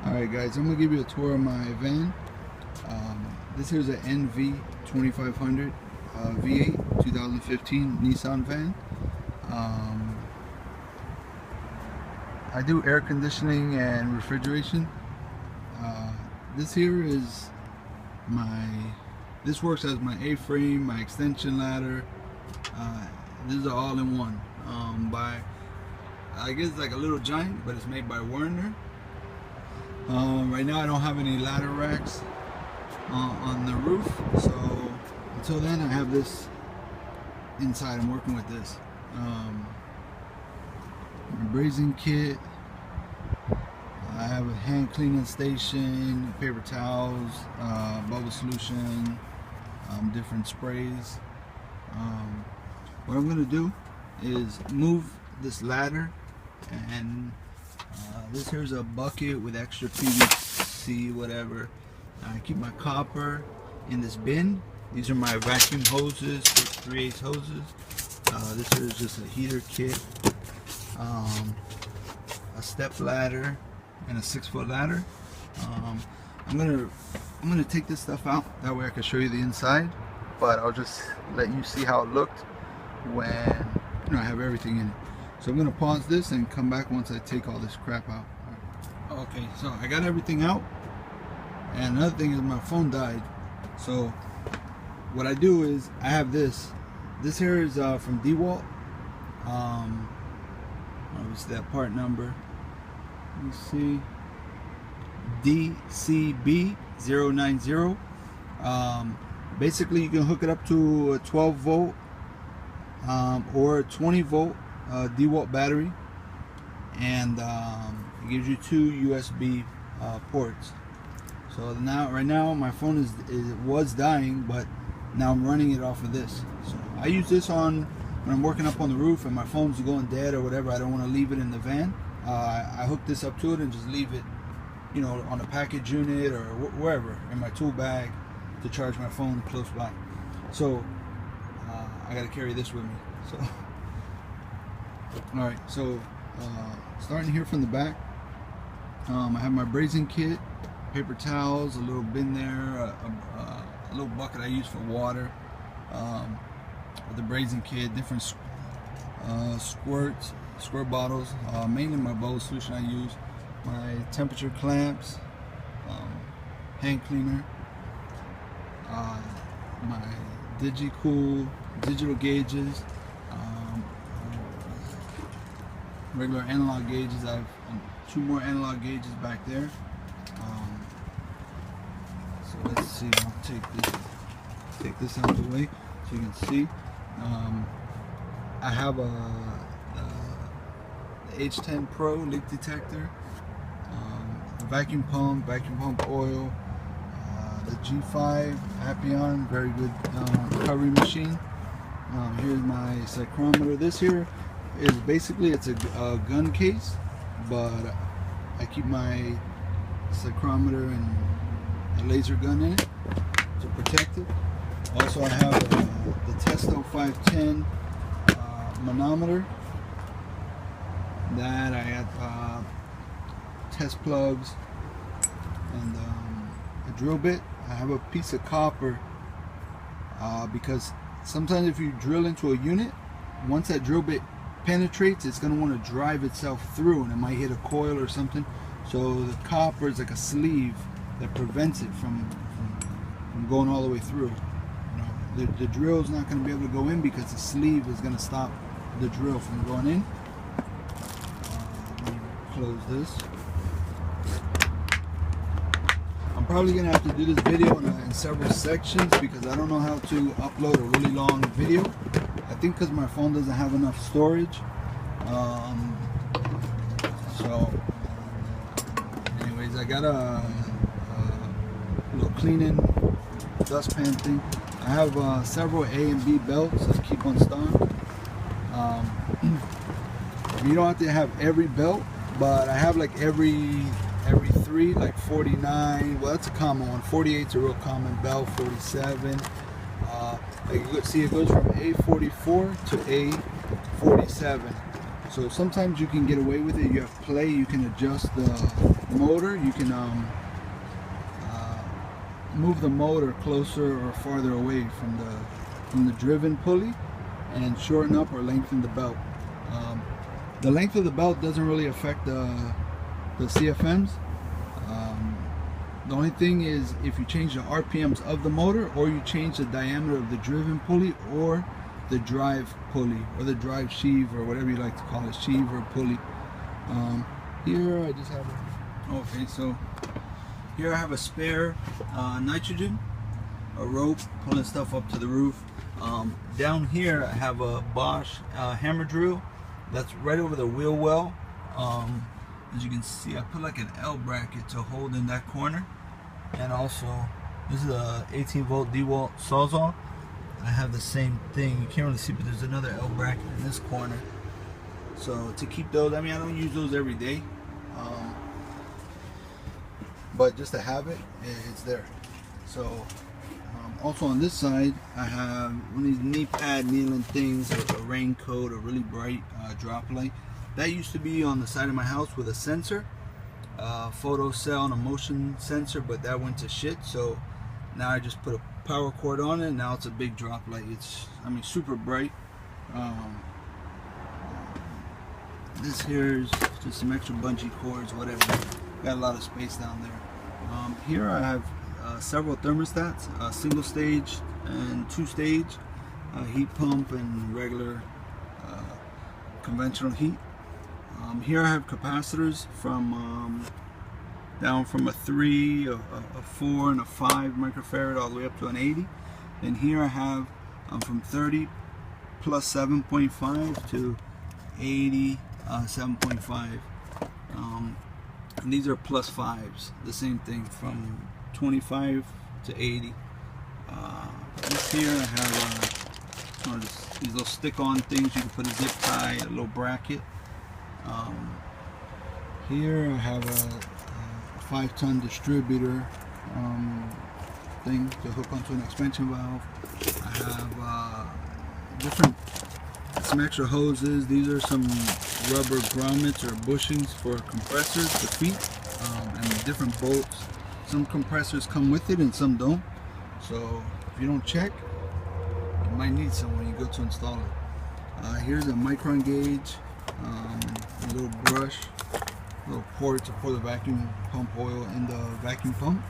Alright guys, I'm going to give you a tour of my van. This here is an NV 2500 V8 2015 Nissan van. I do air conditioning and refrigeration. This here is this works as my A-frame, my extension ladder. This is all in one. I guess it's like a little giant, but it's made by Werner. Right now I don't have any ladder racks on the roof, so until then I have this inside. I'm working with this. My brazing kit. I have a hand cleaning station, paper towels, bubble solution, different sprays. What I'm going to do is move this ladder, and this here's a bucket with extra PVC, whatever. I keep my copper in this bin. These are my vacuum hoses, 3/8 hoses. This here is just a heater kit, a step ladder, and a 6-foot ladder. I'm gonna take this stuff out, that way I can show you the inside, but I'll just let you see how it looked when I have everything in it. So I'm gonna pause this and come back once I take all this crap out. Okay, so I got everything out, and another thing is my phone died. So what I do is I have this here is from DeWalt. Obviously that part number, let me see, DCB090. Basically you can hook it up to a 12 volt or a 20 volt DeWalt battery, and it gives you 2 USB ports. So right now my phone was dying, but now I'm running it off of this. So I use this when I'm working up on the roof and my phone's going dead or whatever. I don't want to leave it in the van. I hook this up to it and just leave it, on a package unit or wherever in my tool bag to charge my phone close by. So I got to carry this with me. So all right, so starting here from the back, I have my brazing kit, paper towels, a little bin there, a little bucket I use for water, with the brazing kit, different squirt bottles, mainly my bubble solution I use, my temperature clamps, hand cleaner, my digital gauges, regular analog gauges. I have 2 more analog gauges back there. So let's see, I'll take this out of the way so you can see. I have the H10 Pro leak detector, a vacuum pump oil, the G5 Appion, very good recovery machine. Here's my psychrometer. This here is basically, it's a gun case, but I keep my psychrometer and a laser gun in it to protect it. Also I have the Testo 510 manometer, that I have test plugs, and a drill bit. I have a piece of copper because sometimes if you drill into a unit, once that drill bit penetrates, it's going to want to drive itself through and it might hit a coil or something. So the copper is like a sleeve that prevents it from going all the way through. The drill is not going to be able to go in because the sleeve is going to stop the drill from going in. Let me close this. I'm probably going to have to do this video in several sections because I don't know how to upload a really long video. I think because my phone doesn't have enough storage. So anyways, I got a little cleaning dustpan thing. I have several A and B belts that keep on stock. You don't have to have every belt, but I have like every 3, like 49. Well, that's a common one. 48 is a real common belt. 47. Like you can see, it goes from A44 to A47. So sometimes you can get away with it. You have play, you can adjust the motor, you can move the motor closer or farther away from the driven pulley, and shorten up or lengthen the belt. The length of the belt doesn't really affect the CFMs. The only thing is if you change the RPMs of the motor, or you change the diameter of the driven pulley or the drive pulley or the drive sheave or whatever you like to call it, sheave or pulley. Here I just have so here I have a spare nitrogen, a rope pulling stuff up to the roof. Down here I have a Bosch hammer drill that's right over the wheel well. As you can see, I put like an L bracket to hold in that corner, and also this is a 18-volt DeWalt Sawzall. I have the same thing. You can't really see, but there's another L bracket in this corner. So to keep those, I mean, I don't use those every day, but just to have it, it's there. So also on this side, I have one of these knee pad kneeling things, a raincoat, a really bright drop light. That used to be on the side of my house with a sensor, photo cell and a motion sensor, but that went to shit. So now I just put a power cord on it, and now it's a big drop light. It's, I mean, super bright. This here is just some extra bungee cords, whatever. Got a lot of space down there. Here I have several thermostats, single stage and 2-stage, heat pump and regular conventional heat. Here I have capacitors from down from a 3, a 4, and a 5 microfarad all the way up to an 80. And here I have from 30 plus 7.5 to 80 7.5. And these are plus 5s, the same thing from 25 to 80. This here I have these little stick-on things. You can put a zip tie, a little bracket. Here I have a 5-ton distributor thing to hook onto an expansion valve. I have some extra hoses. These are some rubber grommets or bushings for compressors, the feet, and different bolts. Some compressors come with it and some don't. So if you don't check, you might need some when you go to install it. Here's a micron gauge, a little brush, a little port to pour the vacuum pump oil in the vacuum pump.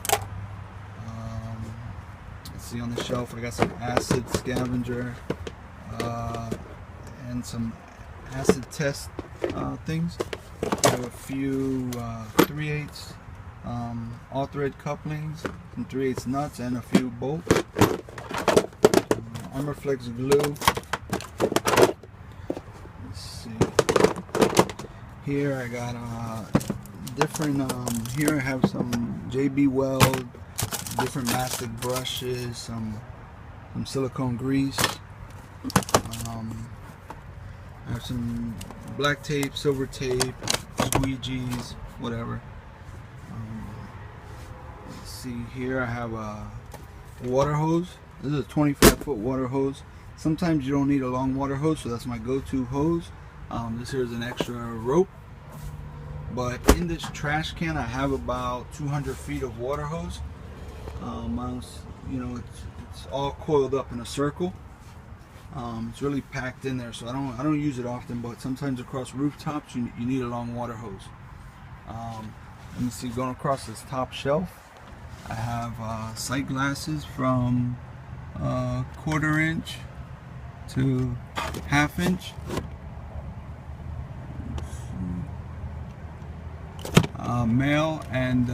Let's see, on the shelf I got some acid scavenger and some acid test things. I have a few 3/8 all thread couplings, some 3/8 nuts, and a few bolts. Armorflex glue. Let's see. Here I got different. Here I have some JB Weld, different mastic brushes, some silicone grease. I have some black tape, silver tape, squeegees, whatever. Let's see, here I have a water hose. This is a 25-foot water hose. Sometimes you don't need a long water hose, so that's my go-to hose. This here is an extra rope. But in this trash can, I have about 200 feet of water hose. You know, it's all coiled up in a circle. It's really packed in there, so I don't use it often, but sometimes across rooftops you need a long water hose. Let me see, going across this top shelf, I have sight glasses from 1/4 inch to 1/2 inch. Male and